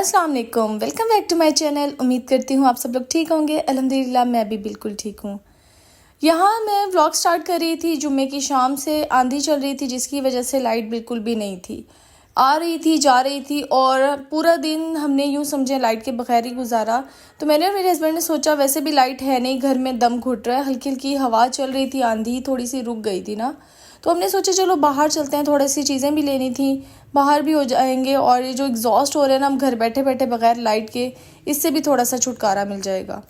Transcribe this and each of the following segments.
अस्सलाम वालेकुम, welcome back to my channel. उम्मीद करती हूँ आप सब लोग ठीक होंगे। अल्हम्दुलिल्लाह मैं भी बिल्कुल ठीक हूँ। यहाँ मैं व्लॉग स्टार्ट कर रही थी। जुम्मे की शाम से आंधी चल रही थी जिसकी वजह से लाइट बिल्कुल भी नहीं थी, आ रही थी जा रही थी और पूरा दिन हमने यूँ समझे लाइट के बगैर ही गुजारा। तो मैंने और मेरे हस्बैंड ने सोचा वैसे भी लाइट है नहीं, घर में दम घुट रहा है, हल्की हल्की हवा चल रही थी, आंधी थोड़ी सी रुक गई थी ना, तो हमने सोचा चलो बाहर चलते हैं, थोड़ी सी चीज़ें भी लेनी थी, बाहर भी हो जाएंगे और ये जो एग्जॉस्ट हो रहे हैं ना हम घर बैठे बैठे बगैर लाइट के, इससे भी थोड़ा सा छुटकारा मिल जाएगा।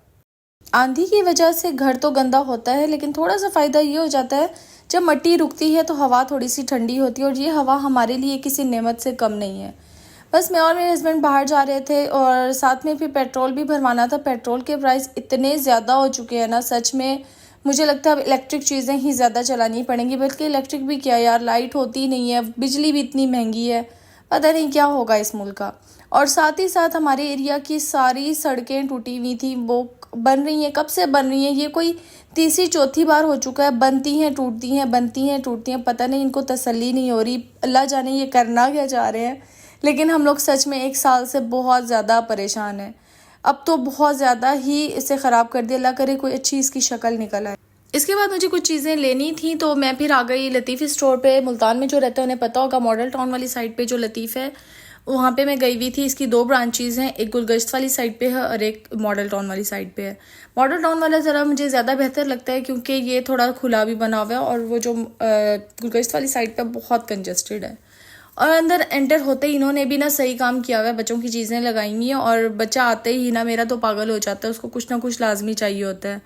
आंधी की वजह से घर तो गंदा होता है लेकिन थोड़ा सा फ़ायदा ये हो जाता है जब मिट्टी रुकती है तो हवा थोड़ी सी ठंडी होती है और ये हवा हमारे लिए किसी नेमत से कम नहीं है। बस मैं और मेरे हस्बैंड बाहर जा रहे थे और साथ में फिर पेट्रोल भी भरवाना था। पेट्रोल के प्राइस इतने ज़्यादा हो चुके हैं ना, सच में मुझे लगता है अब इलेक्ट्रिक चीज़ें ही ज़्यादा चलानी पड़ेंगी। बल्कि इलेक्ट्रिक भी क्या यार, लाइट होती नहीं है, बिजली भी इतनी महंगी है, पता नहीं क्या होगा इस मुल्क का। और साथ ही साथ हमारे एरिया की सारी सड़कें टूटी हुई थी, वो बन रही हैं, कब से बन रही हैं, ये कोई तीसरी चौथी बार हो चुका है, बनती हैं टूटती हैं, बनती हैं टूटती हैं, पता नहीं इनको तसल्ली नहीं हो रही, अल्लाह जाने ये करना क्या चाह रहे हैं। लेकिन हम लोग सच में 1 साल से बहुत ज़्यादा परेशान हैं। अब तो बहुत ज़्यादा ही इसे ख़राब कर दिया, अल्लाह करे कोई अच्छी इसकी शक्ल निकल आए। इसके बाद मुझे कुछ चीज़ें लेनी थी तो मैं फिर आ गई लतीफ़ स्टोर पे। मुल्तान में जो रहता है उन्हें पता होगा, मॉडल टाउन वाली साइड पे जो लतीफ़ है वहाँ पे मैं गई हुई थी। इसकी 2 ब्रांचेज़ हैं, एक गुलगश्त वाली साइड पे है और एक मॉडल टाउन वाली साइड पे है। मॉडल टाउन वाला ज़रा मुझे ज़्यादा बेहतर लगता है क्योंकि ये थोड़ा खुला भी बना हुआ है और वो जो गुलगश्त वाली साइड पे बहुत कंजस्टेड है। और अंदर एंटर होते ही इन्होंने भी ना सही काम किया हुआ है, बच्चों की चीज़ें लगाई हुई हैं और बच्चा आते ही ना मेरा तो पागल हो जाता है, उसको कुछ ना कुछ लाजमी चाहिए होता है।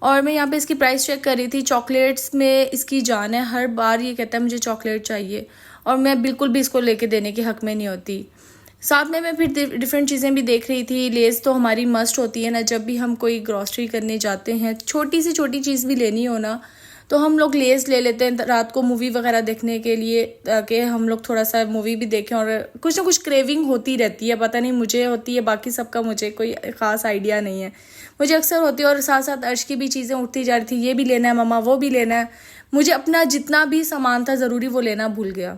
और मैं यहाँ पे इसकी प्राइस चेक कर रही थी। चॉकलेट्स में इसकी जान है, हर बार ये कहता है मुझे चॉकलेट चाहिए और मैं बिल्कुल भी इसको लेके देने के हक़ में नहीं होती। साथ में मैं फिर डिफरेंट चीज़ें भी देख रही थी। लेस तो हमारी मस्ट होती है ना, जब भी हम कोई ग्रॉसरी करने जाते हैं, छोटी से छोटी चीज़ भी लेनी हो ना तो हम लोग लेस ले लेते हैं रात को मूवी वगैरह देखने के लिए, ताकि हम लोग थोड़ा सा मूवी भी देखें। और कुछ ना कुछ क्रेविंग होती रहती है, पता नहीं मुझे होती है, बाकी सबका मुझे कोई ख़ास आइडिया नहीं है, मुझे अक्सर होती है। और साथ साथ अर्श की भी चीज़ें उठती जा रही थी, ये भी लेना है मम्मा, वो भी लेना है। मुझे अपना जितना भी सामान था ज़रूरी वो लेना भूल गया।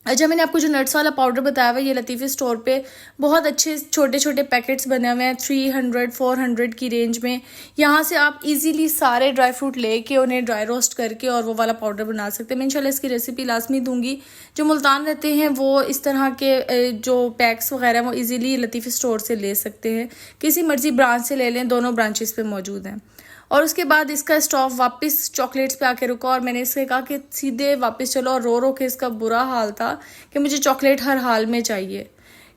अच्छा, मैंने आपको जो नट्स वाला पाउडर बताया हुआ है, ये लतीफ़ी स्टोर पे बहुत अच्छे छोटे छोटे पैकेट्स बने हुए हैं 300-400 की रेंज में। यहाँ से आप इजीली सारे ड्राई फ्रूट लेके उन्हें ड्राई रोस्ट करके और वो वाला पाउडर बना सकते हैं। मैं इंशाल्लाह इसकी रेसिपी लाजमी दूंगी। जो मुल्तान रहते हैं वो इस तरह के जो पैक्स वगैरह हैं वो इजीली लतीफ़ी स्टोर से ले सकते हैं, किसी मर्जी ब्रांच से ले लें, दोनों ब्रांचेस पे मौजूद हैं। और उसके बाद इसका स्टॉप वापस चॉकलेट्स पे आके रुका और मैंने इससे कहा कि सीधे वापस चलो, और रो रो के इसका बुरा हाल था कि मुझे चॉकलेट हर हाल में चाहिए।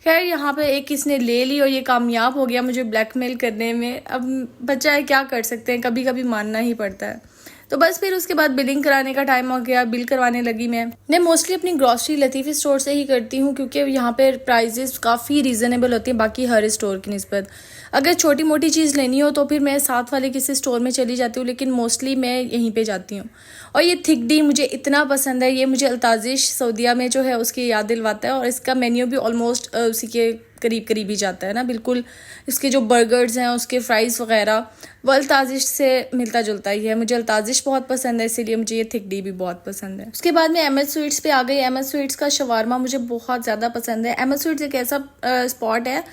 खैर यहाँ पे एक इसने ले ली और ये कामयाब हो गया मुझे ब्लैकमेल करने में। अब बच्चा है, क्या कर सकते हैं, कभी कभी मानना ही पड़ता है। तो बस फिर उसके बाद बिलिंग कराने का टाइम हो गया, बिल करवाने लगी मैं मोस्टली अपनी ग्रॉसरी लतीफ़ी स्टोर से ही करती हूँ क्योंकि यहाँ पे प्राइजेस काफ़ी रीज़नेबल होती हैं बाकी हर स्टोर की निस्बत। अगर छोटी मोटी चीज़ लेनी हो तो फिर मैं साथ वाले किसी स्टोर में चली जाती हूँ, लेकिन मोस्टली मैं यहीं पे जाती हूँ। और ये थिक डी मुझे इतना पसंद है, ये मुझे अल्ताजिश सऊदीया में जो है उसकी याद दिलवाता है और इसका मेन्यू भी ऑलमोस्ट उसी के करीब करीब ही जाता है ना, बिल्कुल। इसके जो बर्गर्स हैं, उसके फ्राइज़ वगैरह वो अल्ताजिश से मिलता जुलता ही है। मुझे अल्ताजिश बहुत पसंद है, इसीलिए मुझे ये थिक डी भी बहुत पसंद है। उसके बाद मैं अहमद स्वीट्स पे आ गई। अहमद स्वीट्स का शवारमा मुझे बहुत ज़्यादा पसंद है। अहमद स्वीट्स एक ऐसा स्पॉट है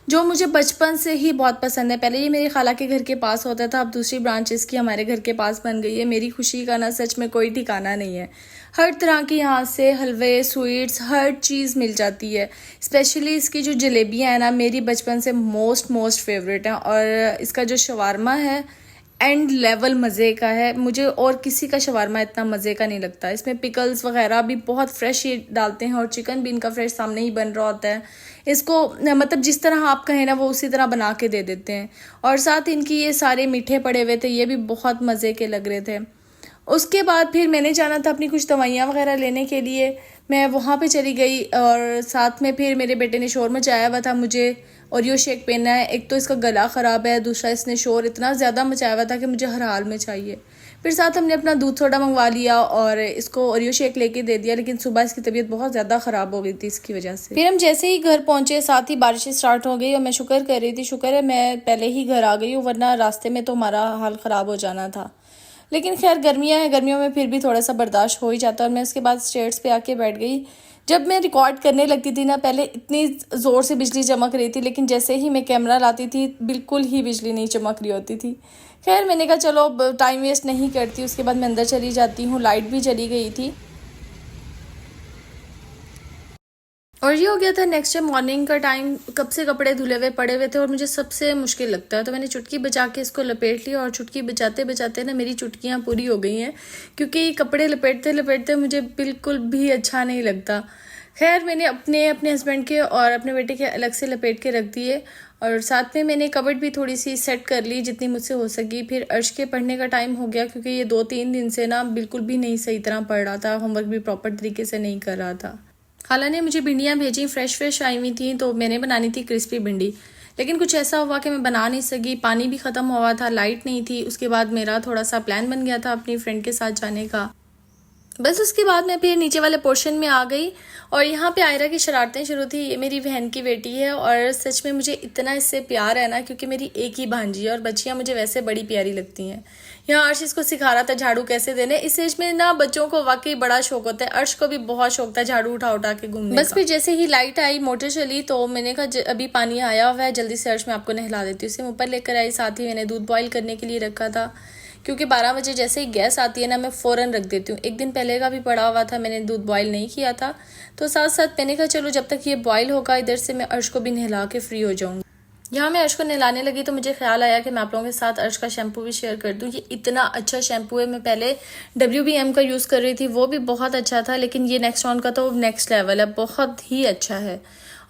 जो मुझे बचपन से ही बहुत पसंद है। पहले ये मेरी खाला के घर के पास होता था, अब दूसरी ब्रांच इसकी हमारे घर के पास बन गई है। मेरी खुशी का ना सच में कोई ठिकाना नहीं है। हर तरह की यहाँ से हलवे, स्वीट्स, हर चीज़ मिल जाती है। स्पेशली इसकी जो जलेबियाँ हैं ना, मेरी बचपन से मोस्ट फेवरेट हैं। और इसका जो शवारमा है एंड लेवल मज़े का है, मुझे और किसी का शवारमा इतना मज़े का नहीं लगता। इसमें पिकल्स वगैरह भी बहुत फ्रेश ही डालते हैं और चिकन भी इनका फ्रेश सामने ही बन रहा होता है। इसको मतलब जिस तरह आप कहें ना वो उसी तरह बना के दे देते हैं। और साथ इनकी ये सारे मीठे पड़े हुए थे, ये भी बहुत मज़े के लग रहे थे। उसके बाद फिर मैंने जाना था अपनी कुछ दवाइयाँ वगैरह लेने के लिए, मैं वहाँ पे चली गई। और साथ में फिर मेरे बेटे ने शोर मचाया हुआ था, मुझे ओरियो शेक पीना है। एक तो इसका गला ख़राब है, दूसरा इसने शोर इतना ज़्यादा मचाया हुआ था कि मुझे हर हाल में चाहिए। फिर साथ हमने अपना दूध सोडा मंगवा लिया और इसको ओरियो शेक लेके दे दिया, लेकिन सुबह इसकी तबीयत बहुत ज़्यादा ख़राब हो गई थी इसकी वजह से। फिर हम जैसे ही घर पहुँचे साथ ही बारिश स्टार्ट हो गई और मैं शुक्र कर रही थी, शुक्र है मैं पहले ही घर आ गई हूँ, वरना रास्ते में तो हमारा हाल ख़राब हो जाना था। लेकिन खैर गर्मियाँ हैं, गर्मियों में फिर भी थोड़ा सा बर्दाश्त हो ही जाता है। और मैं उसके बाद स्टेयर्स पे आके बैठ गई। जब मैं रिकॉर्ड करने लगती थी ना, पहले इतनी ज़ोर से बिजली चमक रही थी, लेकिन जैसे ही मैं कैमरा लाती थी बिल्कुल ही बिजली नहीं चमक रही होती थी। खैर मैंने कहा चलो अब टाइम वेस्ट नहीं करती। उसके बाद मैं अंदर चली जाती हूँ। लाइट भी चली गई थी और ये हो गया था नेक्स्ट डे मॉर्निंग का टाइम। कब से कपड़े धुले हुए पड़े हुए थे और मुझे सबसे मुश्किल लगता है, तो मैंने चुटकी बजा के इसको लपेट लिया और चुटकी बजाते बजाते ना मेरी चुटकियाँ पूरी हो गई हैं, क्योंकि कपड़े लपेटते लपेटते मुझे बिल्कुल भी अच्छा नहीं लगता। खैर मैंने अपने हस्बैंड के और अपने बेटे के अलग से लपेट के रख दिए और साथ में मैंने कबर्ड भी थोड़ी सी सेट कर ली जितनी मुझसे हो सकी। फिर अर्श के पढ़ने का टाइम हो गया, क्योंकि ये 2-3 दिन से ना बिल्कुल भी नहीं सही तरह पढ़ रहा था, होमवर्क भी प्रॉपर तरीके से नहीं कर रहा था। खाला ने मुझे भिंडियाँ भेजी, फ्रेश आई हुई थी, तो मैंने बनानी थी क्रिस्पी भिंडी, लेकिन कुछ ऐसा हुआ कि मैं बना नहीं सकी। पानी भी ख़त्म हुआ था, लाइट नहीं थी। उसके बाद मेरा थोड़ा सा प्लान बन गया था अपनी फ्रेंड के साथ जाने का। बस उसके बाद मैं फिर नीचे वाले पोर्शन में आ गई और यहाँ पे आयरा की शरारतें शुरू थी। ये मेरी बहन की बेटी है और सच में मुझे इतना इससे प्यार है ना, क्योंकि मेरी एक ही भांजी है और बच्चियाँ मुझे वैसे बड़ी प्यारी लगती हैं। यहाँ अर्श इसको सिखा रहा था झाड़ू कैसे देने। इस एज में ना बच्चों को वाकई बड़ा शौक होता है। अर्श को भी बहुत शौक था झाड़ू उठा उठा के घूमने। बस फिर जैसे ही लाइट आई, मोटर चली, तो मैंने कहा अभी पानी आया हुआ है, जल्दी से अर्श मैं आपको नहला देती हूँ। उसे ऊपर लेकर आई, साथ ही मैंने दूध बॉयल करने के लिए रखा था, क्योंकि 12 बजे जैसे ही गैस आती है ना मैं फ़ौरन रख देती हूँ। एक दिन पहले का भी पड़ा हुआ था, मैंने दूध बॉयल नहीं किया था, तो साथ साथ मैंने कहा चलो जब तक ये बॉयल होगा इधर से मैं अर्श को भी नहला के फ्री हो जाऊँगी। यहाँ मैं अर्श को नहलाने लगी तो मुझे ख्याल आया कि मैं आप लोगों के साथ अर्श का शैम्पू भी शेयर कर दूँ। ये इतना अच्छा शैम्पू है। मैं पहले WBM का यूज़ कर रही थी, वो भी बहुत अच्छा था, लेकिन ये नेक्स्ट ऑन का तो नेक्स्ट लेवल है, बहुत ही अच्छा है।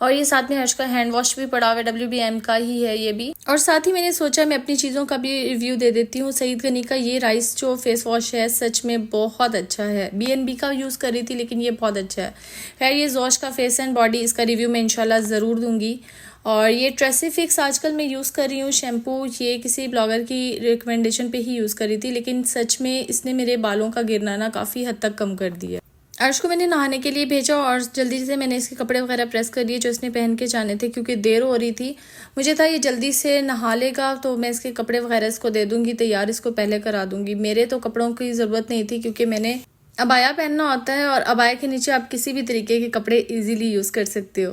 और ये साथ में अर्श का हैंड वॉश भी पड़ा हुआ है, WBM का ही है ये भी। और साथ ही मैंने सोचा मैं अपनी चीज़ों का भी रिव्यू दे देती हूँ। सईद गनी का ये राइस जो फेस वॉश है सच में बहुत अच्छा है। BNB का यूज़ कर रही थी, लेकिन ये बहुत अच्छा है। खैर ये जोश का फेस एंड बॉडी, इसका रिव्यू मैं इंशाल्लाह ज़रूर दूंगी। और ये ट्रेसिफिक्स आजकल मैं यूज़ कर रही हूँ शैम्पू। ये किसी ब्लॉगर की रिकमेंडेशन पे ही यूज़ करी थी, लेकिन सच में इसने मेरे बालों का गिरना ना काफ़ी हद तक कम कर दिया। अर्श को मैंने नहाने के लिए भेजा और जल्दी से मैंने इसके कपड़े वगैरह प्रेस कर लिए जो इसने पहन के जाने थे, क्योंकि देर हो रही थी। मुझे था ये जल्दी से नहा लेगा तो मैं इसके कपड़े वगैरह इसको दे दूंगी तैयार, इसको पहले करा दूंगी। मेरे तो कपड़ों की ज़रूरत नहीं थी, क्योंकि मैंने अबाया पहनना होता है और अबाया के नीचे आप किसी भी तरीके के कपड़े ईजिली यूज़ कर सकते हो।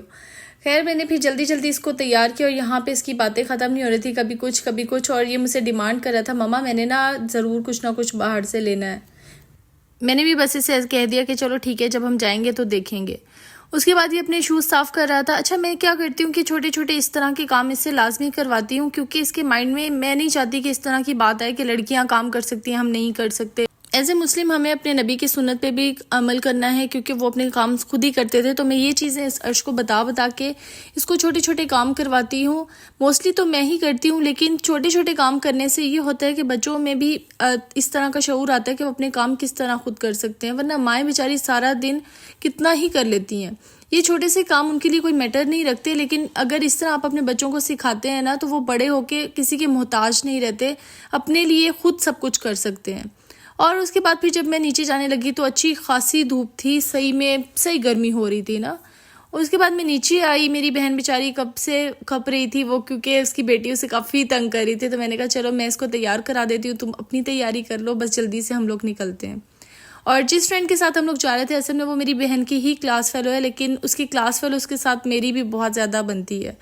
खैर मैंने फिर जल्दी इसको तैयार किया और यहाँ पे इसकी बातें ख़त्म नहीं हो रही थी, कभी कुछ। और ये मुझसे डिमांड कर रहा था, मम्मा मैंने ना ज़रूर कुछ ना कुछ बाहर से लेना है। मैंने भी बस इसे कह दिया कि चलो ठीक है, जब हम जाएंगे तो देखेंगे। उसके बाद ये अपने शूज़ साफ़ कर रहा था। अच्छा मैं क्या करती हूँ कि छोटे छोटे इस तरह के काम इससे लाजमी करवाती हूँ, क्योंकि इसके माइंड में मैं नहीं चाहती कि इस तरह की बात आए कि लड़कियाँ काम कर सकती हैं, हम नहीं कर सकते। एज ए मुस्लिम हमें अपने नबी की सुन्नत पे भी अमल करना है, क्योंकि वो अपने काम खुद ही करते थे। तो मैं ये चीज़ें इस अर्श को बता के इसको छोटे छोटे काम करवाती हूँ। मोस्टली तो मैं ही करती हूँ, लेकिन छोटे छोटे काम करने से ये होता है कि बच्चों में भी इस तरह का शऊर आता है कि वो अपने काम किस तरह खुद कर सकते हैं, वरना माएँ बेचारी सारा दिन कितना ही कर लेती हैं। ये छोटे से काम उनके लिए कोई मैटर नहीं रखते, लेकिन अगर इस तरह आप अपने बच्चों को सिखाते हैं ना, तो वो बड़े होके किसी के मोहताज नहीं रहते, अपने लिए खुद सब कुछ कर सकते हैं। और उसके बाद फिर जब मैं नीचे जाने लगी तो अच्छी खासी धूप थी, सही गर्मी हो रही थी ना। उसके बाद मैं नीचे आई, मेरी बहन बेचारी कब से खप रही थी वो, क्योंकि उसकी बेटी उसे काफ़ी तंग कर रही थी। तो मैंने कहा चलो मैं इसको तैयार करा देती हूँ, तुम अपनी तैयारी कर लो, बस जल्दी से हम लोग निकलते हैं। और जिस फ्रेंड के साथ हम लोग जा रहे थे असल में वो मेरी बहन की ही क्लास फेलो है, लेकिन उसकी क्लास फेलो उसके साथ मेरी भी बहुत ज़्यादा बनती है।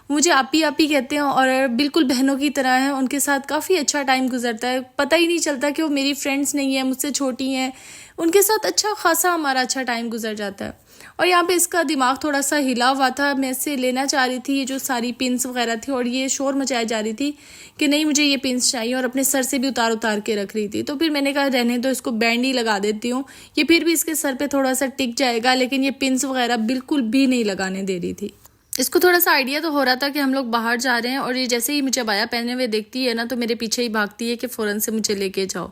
मुझे आपी कहते हैं और बिल्कुल बहनों की तरह हैं। उनके साथ काफ़ी अच्छा टाइम गुजरता है, पता ही नहीं चलता कि वो मेरी फ्रेंड्स नहीं है, मुझसे छोटी हैं। उनके साथ अच्छा खासा हमारा अच्छा टाइम गुजर जाता है। और यहाँ पे इसका दिमाग थोड़ा सा हिला हुआ था। मैं इससे लेना चाह रही थी ये जो सारी पिन्स वगैरह थी, और ये शोर मचाई जा रही थी कि नहीं मुझे ये पिन्स चाहिए, और अपने सर से भी उतार के रख रही थी। तो फिर मैंने कहा रहने तो इसको बैंड ही लगा देती हूँ, ये फिर भी इसके सर पे थोड़ा सा टिक जाएगा। लेकिन ये पिन्स वगैरह बिल्कुल भी नहीं लगाने दे रही थी। इसको थोड़ा सा आइडिया तो हो रहा था कि हम लोग बाहर जा रहे हैं, और ये जैसे ही मुझे अबाया पहने हुए देखती है ना, तो मेरे पीछे ही भागती है कि फ़ौरन से मुझे लेके जाओ।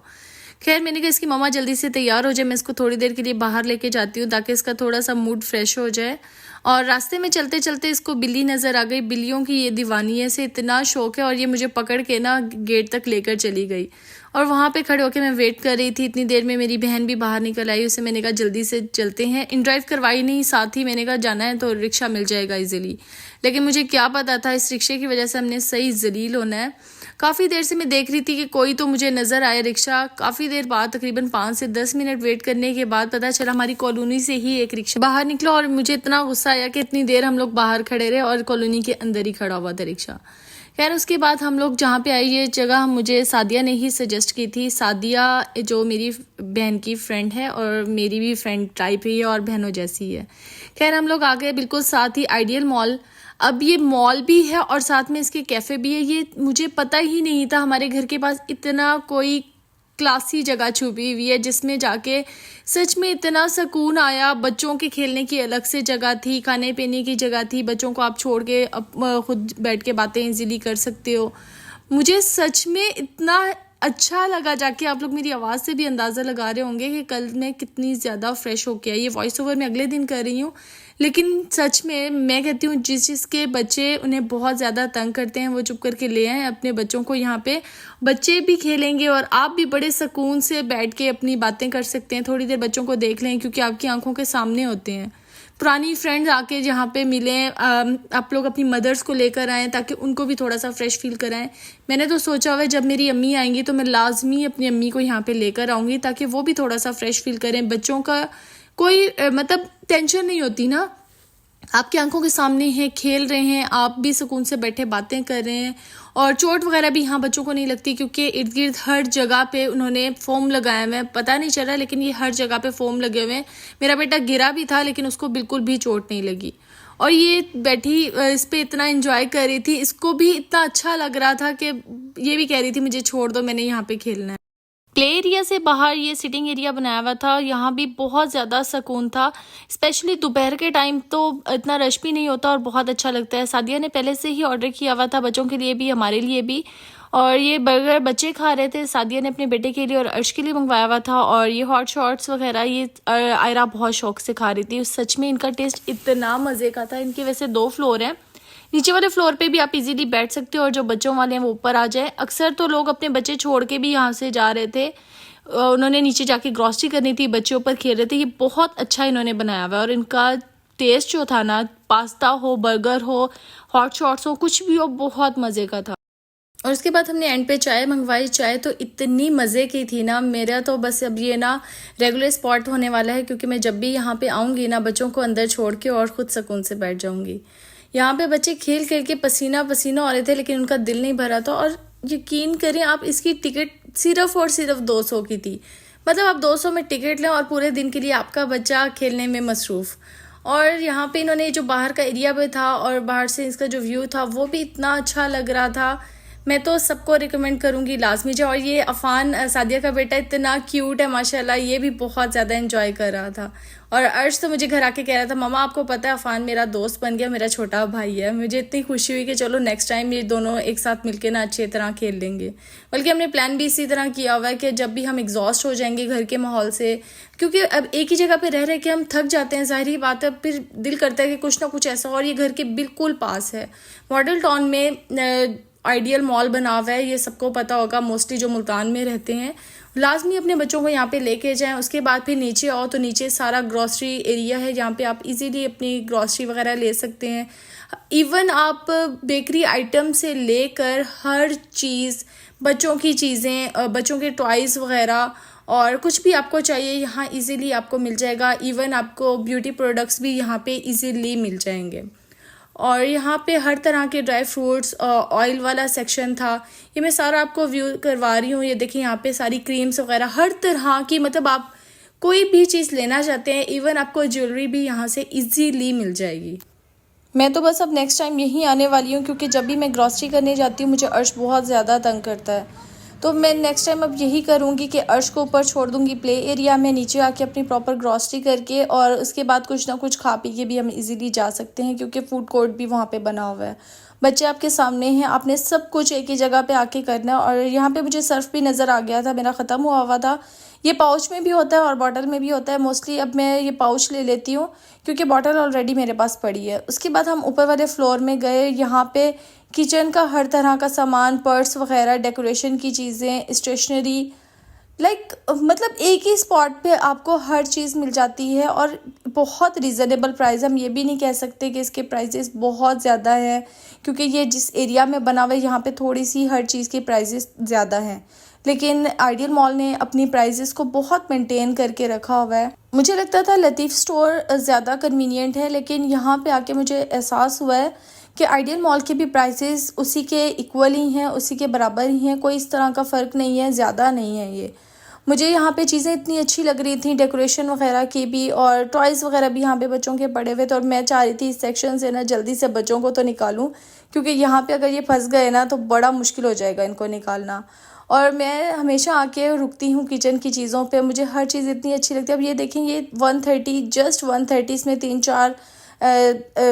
खैर मैंने कहा इसकी मम्मा जल्दी से तैयार हो जाए, मैं इसको थोड़ी देर के लिए बाहर लेके जाती हूँ ताकि इसका थोड़ा सा मूड फ्रेश हो जाए। और रास्ते में चलते चलते इसको बिल्ली नज़र आ गई। बिल्लियों की ये दीवानी है, से इतना शौक है, और ये मुझे पकड़ के ना गेट तक लेकर चली गई। और वहाँ पे खड़े होकर मैं वेट कर रही थी। इतनी देर में मेरी बहन भी बाहर निकल आई, उसे मैंने कहा जल्दी से चलते हैं। इन ड्राइव करवाई नहीं, साथ ही मैंने कहा जाना है तो रिक्शा मिल जाएगा इजीली। लेकिन मुझे क्या पता था इस रिक्शे की वजह से हमने सही जलील होना है। काफ़ी देर से मैं देख रही थी कि कोई तो मुझे नज़र आया रिक्शा। काफ़ी देर बाद, तकरीबन 5 से 10 मिनट वेट करने के बाद पता चला हमारी कॉलोनी से ही एक रिक्शा बाहर निकला, और मुझे इतना गुस्सा आया कि इतनी देर हम लोग बाहर खड़े रहे और कॉलोनी के अंदर ही खड़ा हुआ था रिक्शा। खैर उसके बाद हम लोग जहाँ पे आए, ये जगह मुझे सादिया ने ही सजेस्ट की थी। सादिया जो मेरी बहन की फ्रेंड है और मेरी भी फ्रेंड टाइप ही है और बहनों जैसी है। खैर हम लोग आ गए बिल्कुल साथ ही आइडियल मॉल। अब ये मॉल भी है और साथ में इसके कैफ़े भी है। ये मुझे पता ही नहीं था हमारे घर के पास इतना कोई क्लासी जगह छुपी हुई है जिसमें जाके सच में इतना सुकून आया। बच्चों के खेलने की अलग से जगह थी, खाने पीने की जगह थी, बच्चों को आप छोड़ के खुद बैठ के बातें इजीली कर सकते हो। मुझे सच में इतना अच्छा लगा जाके। आप लोग मेरी आवाज़ से भी अंदाज़ा लगा रहे होंगे कि कल मैं कितनी ज़्यादा फ्रेश होके आई। ये वॉइस ओवर मैं अगले दिन कर रही हूँ, लेकिन सच में मैं कहती हूँ जिसके बच्चे उन्हें बहुत ज़्यादा तंग करते हैं वो चुप करके ले आएं अपने बच्चों को। यहाँ पे बच्चे भी खेलेंगे और आप भी बड़े सुकून से बैठ के अपनी बातें कर सकते हैं। थोड़ी देर बच्चों को देख लें क्योंकि आपकी आंखों के सामने होते हैं। पुरानी फ्रेंड्स आके जहाँ पे मिलें, आप लोग अपनी मदर्स को लेकर आएँ ताकि उनको भी थोड़ा सा फ्रेश फील कराएं। मैंने तो सोचा हुआ है जब मेरी अम्मी आएंगी तो मैं लाजमी अपनी अम्मी को यहाँ पे लेकर आऊँगी ताकि वो भी थोड़ा सा फ्रेश फील करें। बच्चों का कोई मतलब टेंशन नहीं होती ना, आपकी आंखों के सामने हैं, खेल रहे हैं, आप भी सुकून से बैठे बातें कर रहे हैं। और चोट वगैरह भी यहाँ बच्चों को नहीं लगती क्योंकि इर्द गिर्द हर जगह पे उन्होंने फोम लगाया हुआ है। पता नहीं चला लेकिन ये हर जगह पे फोम लगे हुए हैं। मेरा बेटा गिरा भी था लेकिन उसको बिल्कुल भी चोट नहीं लगी। और ये बैठी इस पे इतना एंजॉय कर रही थी, इसको भी इतना अच्छा लग रहा था कि ये भी कह रही थी मुझे छोड़ दो, मैंने यहाँ पे खेलना है। प्ले एरिया से बाहर ये सिटिंग एरिया बनाया हुआ था, यहाँ भी बहुत ज़्यादा सुकून था। स्पेशली दोपहर के टाइम तो इतना रश भी नहीं होता और बहुत अच्छा लगता है। सादिया ने पहले से ही ऑर्डर किया हुआ था बच्चों के लिए भी हमारे लिए भी, और ये बर्गर बच्चे खा रहे थे। सादिया ने अपने बेटे के लिए और अर्श के लिए मंगवाया हुआ था। और ये हॉट शॉट्स वगैरह ये आयरा बहुत शौक से खा रही थी। सच में इनका टेस्ट इतना मज़े का था। इनके वैसे 2 फ्लोर हैं, नीचे वाले फ्लोर पे भी आप इजीली बैठ सकते हो और जो बच्चों वाले हैं वो ऊपर आ जाए। अक्सर तो लोग अपने बच्चे छोड़ के भी यहाँ से जा रहे थे, उन्होंने नीचे जाके ग्रॉसरी करनी थी, बच्चे ऊपर खेल रहे थे। ये बहुत अच्छा इन्होंने बनाया हुआ है और इनका टेस्ट जो था ना, पास्ता हो, बर्गर हो, हॉट शॉट्स हो, कुछ भी हो, बहुत मज़े का था। और उसके बाद हमने एंड पे चाय मंगवाई। चाय तो इतनी मज़े की थी ना, मेरा तो बस अब ये ना रेगुलर स्पॉट होने वाला है क्योंकि मैं जब भी यहाँ पे आऊँगी ना बच्चों को अंदर छोड़ के और ख़ुद सुकून से बैठ जाऊँगी। यहाँ पे बच्चे खेल खेल के पसीना पसीना हो रहे थे लेकिन उनका दिल नहीं भरा था। और यकीन करें आप, इसकी टिकट सिर्फ और सिर्फ 200 की थी। मतलब आप 200 में टिकट लें और पूरे दिन के लिए आपका बच्चा खेलने में मसरूफ़। और यहाँ पे इन्होंने जो बाहर का एरिया भी था और बाहर से इसका जो व्यू था वो भी इतना अच्छा लग रहा था। मैं तो सबको रिकमेंड करूँगी लाजमी जाओ। और ये अफ़ान सादिया का बेटा इतना क्यूट है माशाल्लाह, ये भी बहुत ज़्यादा एंजॉय कर रहा था। और अर्श तो मुझे घर आके कह रहा था मम्मा आपको पता है अफ़ान मेरा दोस्त बन गया, मेरा छोटा भाई है। मुझे इतनी खुशी हुई कि चलो नेक्स्ट टाइम ये दोनों एक साथ मिलके ना अच्छी तरह खेल लेंगे। बल्कि हमने प्लान भी इसी तरह किया हुआ है कि जब भी हम एग्जॉस्ट हो जाएंगे घर के माहौल से, क्योंकि अब एक ही जगह पे रह रहे कि हम थक जाते हैं, ज़ाहिर बात है, फिर दिल करता है कि कुछ ना कुछ ऐसा। और ये घर के बिल्कुल पास है, मॉडल टाउन में आइडियल मॉल बना हुआ है, ये सबको पता होगा। मोस्टली जो मुल्तान में रहते हैं लाजमी अपने बच्चों को यहाँ पे लेके जाएं। उसके बाद फिर नीचे आओ तो नीचे सारा ग्रॉसरी एरिया है, जहाँ पे आप इजीली अपनी ग्रॉसरी वगैरह ले सकते हैं। इवन आप बेकरी आइटम से लेकर हर चीज़, बच्चों की चीज़ें, बच्चों के टॉयज़ वगैरह और कुछ भी आपको चाहिए यहाँ इजीली आपको मिल जाएगा। इवन आपको ब्यूटी प्रोडक्ट्स भी यहाँ पे इजीली मिल जाएंगे। और यहाँ पे हर तरह के ड्राई फ्रूट्स, ऑयल वाला सेक्शन था। ये मैं सारा आपको व्यू करवा रही हूँ। ये देखिए यहाँ पे सारी क्रीम्स वगैरह हर तरह की, मतलब आप कोई भी चीज़ लेना चाहते हैं, इवन आपको ज्वेलरी भी यहाँ से इजीली मिल जाएगी। मैं तो बस अब नेक्स्ट टाइम यहीं आने वाली हूँ क्योंकि जब भी मैं ग्रॉसरी करने जाती हूँ मुझे अर्श बहुत ज़्यादा तंग करता है। तो मैं नेक्स्ट टाइम अब यही करूँगी कि अर्श को ऊपर छोड़ दूँगी प्ले एरिया में, नीचे आके अपनी प्रॉपर ग्रॉसरी करके, और उसके बाद कुछ ना कुछ खा पी के भी हम इजीली जा सकते हैं क्योंकि फूड कोर्ट भी वहाँ पे बना हुआ है। बच्चे आपके सामने हैं, आपने सब कुछ एक ही जगह पे आके करना है। और यहाँ पे मुझे सर्फ भी नज़र आ गया था, मेरा ख़त्म हुआ था। ये पाउच में भी होता है और बॉटल में भी होता है। मोस्टली अब मैं ये पाउच ले लेती हूँ क्योंकि बॉटल ऑलरेडी मेरे पास पड़ी है। उसके बाद हम ऊपर वाले फ्लोर में गए। यहाँ पे किचन का हर तरह का सामान, पर्स वगैरह, डेकोरेशन की चीज़ें, स्टेशनरी, मतलब एक ही स्पॉट पे आपको हर चीज़ मिल जाती है और बहुत रीज़नेबल प्राइस। हम ये भी नहीं कह सकते कि इसके प्राइसेस बहुत ज़्यादा हैं, क्योंकि ये जिस एरिया में बना हुआ है यहाँ पे थोड़ी सी हर चीज़ की प्राइसेस ज़्यादा हैं, लेकिन आइडियल मॉल ने अपनी प्राइसेस को बहुत मेंटेन करके रखा हुआ है। मुझे लगता था लतीफ़ स्टोर ज़्यादा कन्वीनियंट है, लेकिन यहाँ पे आके मुझे एहसास हुआ है कि आइडियल मॉल के भी प्राइसेस उसी के इक्वल ही हैं, उसी के बराबर ही हैं, कोई इस तरह का फ़र्क नहीं है, ज़्यादा नहीं है ये। मुझे यहाँ पे चीज़ें इतनी अच्छी लग रही थी, डेकोरेशन वगैरह की भी, और टॉयज़ वगैरह भी यहाँ पे बच्चों के पड़े हुए थे, और मैं चाह रही थी इस सेक्शन से ना जल्दी से बच्चों को तो निकालूं, क्योंकि यहाँ पे अगर ये फंस गए ना तो बड़ा मुश्किल हो जाएगा इनको निकालना। और मैं हमेशा आके रुकती हूँ किचन की चीज़ों पे, मुझे हर चीज़ इतनी अच्छी लगती है। अब ये देखें, ये 130, जस्ट 130, इसमें 3-4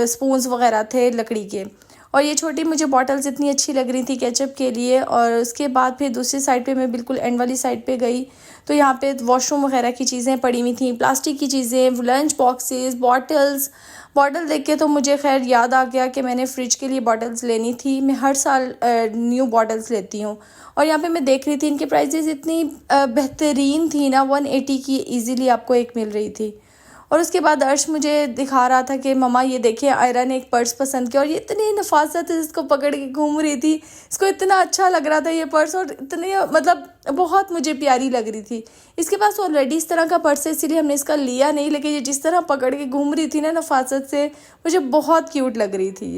स्पून्स वगैरह थे लकड़ी के, और ये छोटी मुझे बॉटल्स इतनी अच्छी लग रही थी केचप के लिए। और उसके बाद फिर दूसरी साइड पे मैं बिल्कुल एंड वाली साइड पे गई तो यहाँ पे वॉशरूम वगैरह की चीज़ें पड़ी हुई थी, प्लास्टिक की चीज़ें, लंच बॉक्सेस, बॉटल देख के तो मुझे खैर याद आ गया कि मैंने फ़्रिज के लिए बॉटल्स लेनी थी। मैं हर साल न्यू बॉटल्स लेती हूँ, और यहाँ पे मैं देख रही थी इनकी प्राइसेस इतनी बेहतरीन थी ना, 180 की ईज़िली आपको एक मिल रही थी। और उसके बाद अर्श मुझे दिखा रहा था कि मम्मा ये देखिए, आयरा ने एक पर्स पसंद किया, और ये इतनी नफासत से इसको पकड़ के घूम रही थी, इसको इतना अच्छा लग रहा था ये पर्स, और इतनी मतलब बहुत मुझे प्यारी लग रही थी। इसके पास ऑलरेडी इस तरह का पर्स है, इसीलिए हमने इसका लिया नहीं, लेकिन ये जिस तरह पकड़ के घूम रही थी ना नफासत से, मुझे बहुत क्यूट लग रही थी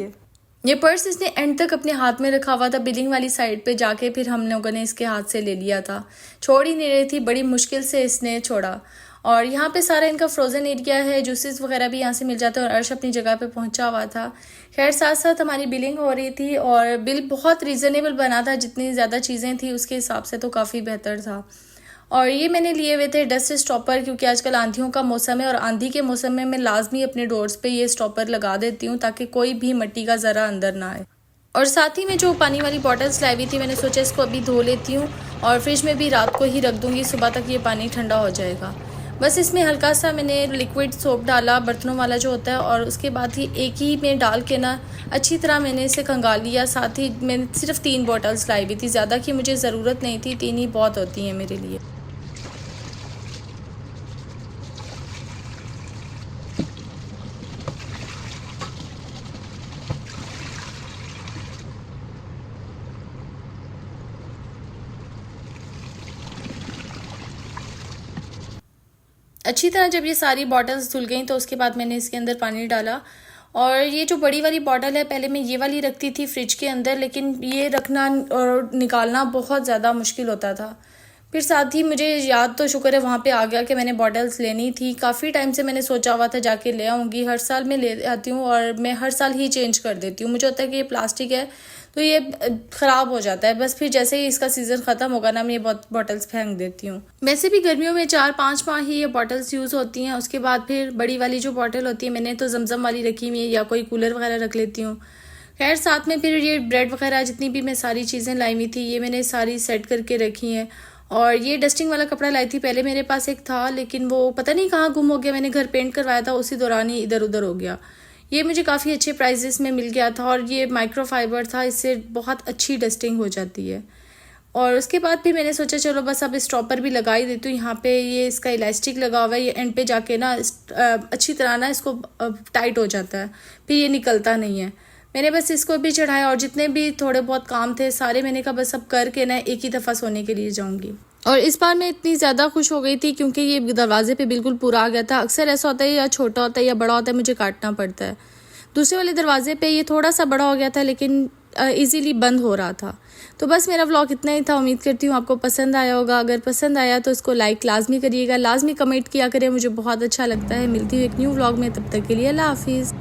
ये पर्स इसने एंड तक अपने हाथ में रखा हुआ था। बिलिंग वाली साइड पे जाके फिर हम लोगों ने इसके हाथ से ले लिया था, छोड़ ही नहीं रही थी, बड़ी मुश्किल से इसने छोड़ा। और यहाँ पे सारा इनका फ्रोज़न एरिया है, जूसेस वगैरह भी यहाँ से मिल जाते हैं, और अर्श अपनी जगह पे पहुँचा हुआ था। खैर साथ साथ हमारी बिलिंग हो रही थी, और बिल बहुत रीज़नेबल बना था, जितनी ज़्यादा चीज़ें थी उसके हिसाब से तो काफ़ी बेहतर था। और ये मैंने लिए हुए थे डस्ट स्टॉपर, क्योंकि आजकल आंधियों का मौसम है, और आंधी के मौसम में मैं लाजमी अपने डोर्स पे ये स्टॉपर लगा देती हूँ ताकि कोई भी मिट्टी का ज़रा अंदर ना आए। और साथ ही में जो पानी वाली बॉटल्स लाई हुई थी, मैंने सोचा इसको अभी धो लेती हूँ और फ्रिज में भी रात को ही रख दूँगी, सुबह तक ये पानी ठंडा हो जाएगा। बस इसमें हल्का सा मैंने लिक्विड सोप डाला, बर्तनों वाला जो होता है, और उसके बाद ही एक ही में डाल के ना अच्छी तरह मैंने इसे खंगाल लिया। साथ ही मैंने सिर्फ 3 बॉटल्स लाई हुई थी, ज़्यादा की मुझे ज़रूरत नहीं थी, 3 ही बहुत होती हैं मेरे लिए। अच्छी तरह जब ये सारी बॉटल्स धुल गई तो उसके बाद मैंने इसके अंदर पानी डाला, और ये जो बड़ी वाली बॉटल है, पहले मैं ये वाली रखती थी फ्रिज के अंदर, लेकिन ये रखना और निकालना बहुत ज़्यादा मुश्किल होता था। फिर साथ ही मुझे याद तो शुक्र है वहाँ पे आ गया कि मैंने बॉटल्स लेनी थी। काफ़ी टाइम से मैंने सोचा हुआ था जाके ले आऊँगी, हर साल मैं ले आती हूँ और मैं हर साल ही चेंज कर देती हूँ। मुझे होता है कि ये प्लास्टिक है तो ये ख़राब हो जाता है, बस फिर जैसे ही इसका सीज़न ख़त्म होगा ना, मैं ये बॉटल्स फेंक देती हूँ। वैसे भी गर्मियों में 4-5 माह ही ये बॉटल्स यूज़ होती हैं, उसके बाद फिर बड़ी वाली जो बॉटल होती है, मैंने तो जमजम वाली रखी हुई है या कोई कूलर वगैरह रख लेती हूँ। खैर साथ में फिर ये ब्रेड वगैरह जितनी भी मैं सारी चीज़ें लाई हुई थी, ये मैंने सारी सेट करके रखी हैं। और ये डस्टिंग वाला कपड़ा लाई थी, पहले मेरे पास एक था, लेकिन वो पता नहीं कहाँ गुम हो गया। मैंने घर पेंट करवाया था, उसी दौरान ही इधर उधर हो गया। ये मुझे काफ़ी अच्छे प्राइजेस में मिल गया था, और ये माइक्रोफाइबर था, इससे बहुत अच्छी डस्टिंग हो जाती है। और उसके बाद फिर मैंने सोचा चलो बस अब स्टॉपर भी लगा ही देती हूँ। यहाँ पे ये इसका इलास्टिक लगा हुआ है, ये एंड पे जाके ना अच्छी तरह ना इसको टाइट हो जाता है, फिर ये निकलता नहीं है। मैंने बस इसको भी चढ़ाया, और जितने भी थोड़े बहुत काम थे सारे मैंने कहा बस अब करके ना एक ही दफ़ा सोने के लिए जाऊँगी। और इस बार मैं इतनी ज़्यादा खुश हो गई थी क्योंकि ये दरवाजे पे बिल्कुल पूरा आ गया था। अक्सर ऐसा होता है या छोटा होता है या बड़ा होता है, मुझे काटना पड़ता है। दूसरे वाले दरवाजे पे ये थोड़ा सा बड़ा हो गया था, लेकिन इजीली बंद हो रहा था। तो बस मेरा व्लॉग इतना ही था। उम्मीद करती हूँ आपको पसंद आया होगा। अगर पसंद आया तो इसको लाइक लाजमी करिएगा, लाजमी कमेंट किया करें, मुझे बहुत अच्छा लगता है। मिलती हूँ एक न्यू व्लॉग में, तब तक के लिए अल्लाह हाफिज़।